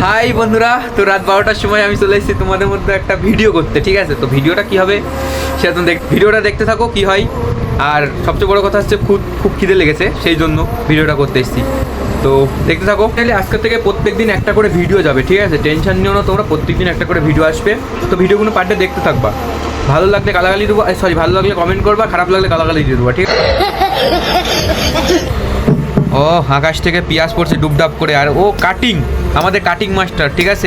High বন্ধুরা, তো রাত 12টার সময় আমি চলে এসেছি তোমাদের মধ্যে একটা ভিডিও করতে। ঠিক আছে, তো ভিডিওটা কী হবে সেটা তুমি ভিডিওটা দেখতে থাকো কী হয়। আর সবচেয়ে বড় কথা হচ্ছে খুব খিদে লেগেছে, সেই জন্য ভিডিওটা করতে এসেছি। তো দেখতে থাকো। তাহলে আজকের থেকে প্রত্যেক দিন একটা করে ভিডিও যাবে, ঠিক আছে? টেনশন নিও না তোমরা, প্রত্যেক দিন একটা করে ভিডিও আসবে। তো ভিডিওগুলো পার্টে দেখতে থাকবা। ভালো লাগলে গালাগালি দেবো, সরি ভালো লাগলে কমেন্ট করবা, খারাপ লাগলে গালাগালি দিয়ে দেবো, ঠিক আছে? ও আকাশ থেকে পিয়াজ পড়ছে ডুবডাব করে, আর ও কাটিং, আমাদের কাটিং মাস্টার, ঠিক আছে?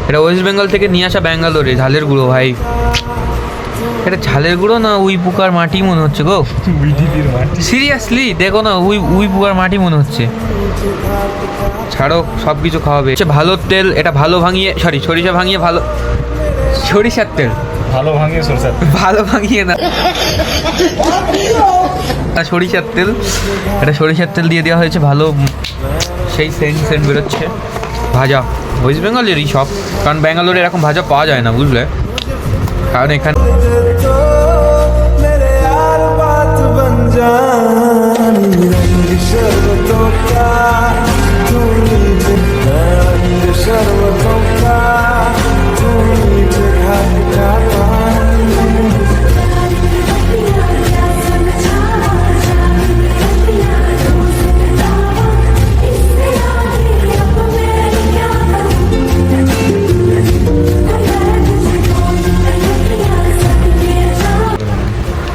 এটা ওয়েস্ট বেঙ্গল থেকে নিয়ে আসা ব্যাঙ্গালোরে ঝালের গুঁড়ো। ভাই এটা ঝালের গুঁড়ো না উই পোকার মাটি মনে হচ্ছে গো। সিরিয়াসলি দেখো না, উই পোকার মাটি মনে হচ্ছে। ছাড়ো, সব কিছু খাওয়াবে। ভালো তেল, এটা ভালো ভাঙিয়ে, সরি সরিষা ভাঙিয়ে, ভালো সরিষার তেল ভালো ভাঙিয়ে সরষার ভালো ভাঙিয়ে না, সরিষার তেল। এটা সরিষার তেল দিয়ে দেওয়া হয়েছে, ভালো সেই সেন্ট বেরোচ্ছে। ভাজা ওয়েস্ট বেঙ্গলেরই সব, কারণ ব্যাঙ্গালোরে এরকম ভাজা পাওয়া যায় না, বুঝলে? কারণ এখানে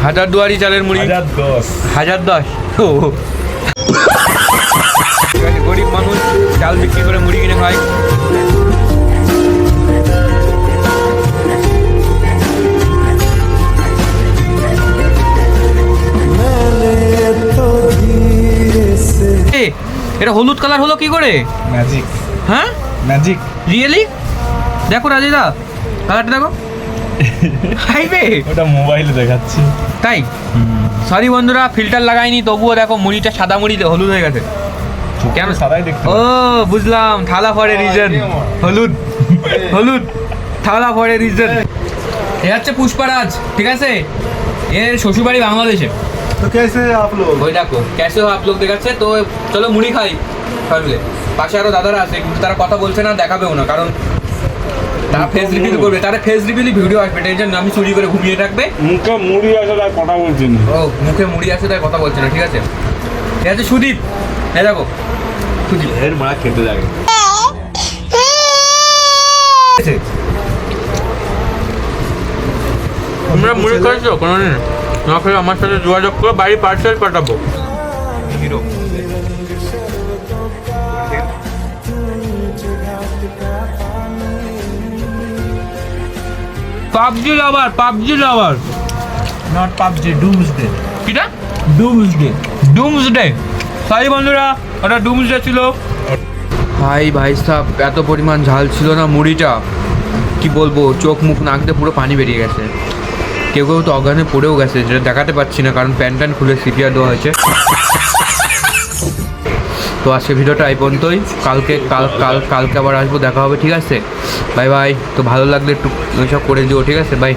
হাজারদুয়ারি চালের মুড়ি 1010। ও গরিব মানুষ চাল বিক্রি করে মুড়ি কিনে খায়। এটা হলুদ কালার হলো কি করে? ম্যাজিক। হ্যাঁ ম্যাজিক রিয়েলি? দেখো রাজিদা, কালারটা দেখো। হাইবে ওটা মোবাইলে দেখাচ্ছি। তাই? সরি বন্ধুরা, ফিল্টার লাগাইনি, তবুও দেখো মুড়িটা সাদা মুড়ি হলুদ হয়ে গেছে। কেন সাদাই দেখতে? ও বুঝলাম, থালা ফর এ রিজন। হলুদ হলুদ থালা ফর এ রিজন। এ হচ্ছে পুষ্পারাজ, ঠিক আছে? এর শ্বশুরবাড়ি বাংলাদেশে। তো कैसे आप लोग? ওই দেখো कैसे हो आप लोग দেখাচ্ছে। তো চলো মুড়ি খাই সবাই মিলে। পাশে আরো দাদারা আছে, কিন্তু তারা কথা বলছে না, দেখাবেও না, কারণ তারা ফেস রিভিল করবে। তারা ফেস রিভিলই ভিডিও আসবে, টেনশন আমি চুরি করে ঘুমিয়ে থাকবে। মুখে মুড়ি আছে তাই কথা বলছি না। ও মুখে মুড়ি আছে তাই কথা বলছে না, ঠিক আছে? ঠিক আছে সুদীপ, এই দেখো সুদীপ এর মারা খেতে লাগে। তোমরা মুড়ি খাইছো কোনোদিন? না খেলে আমার সাথে যোগাযোগ করো, বাড়ি পার্সেল পাঠাবো। Hero PUBG lover not PUBG, Doomsday. কিটা? ডুমসডে। সরি বন্ধুরা, ওটা ডুমসডে ছিল। ভাই সাহেব, এত পরিমাণ ঝাল ছিল না মুড়িটা, কি বলবো, চোখ মুখ নাক দিয়ে পুরো পানি বেরিয়ে গেছে। কেউ তো অজ্ঞানে পড়েও গেছে, যেটা দেখাতে পাচ্ছি না কারণ প্যান্ট খুলে সিপিআর দেওয়া হয়েছে। তো আজকে ভিডিওটা এই পর্যন্তই। কালকে আবার আসবো, দেখা হবে, ঠিক আছে? Bye bye. তো ভালো লাগলে একটু ওইসব করে দিও, ঠিক আছে? বাই।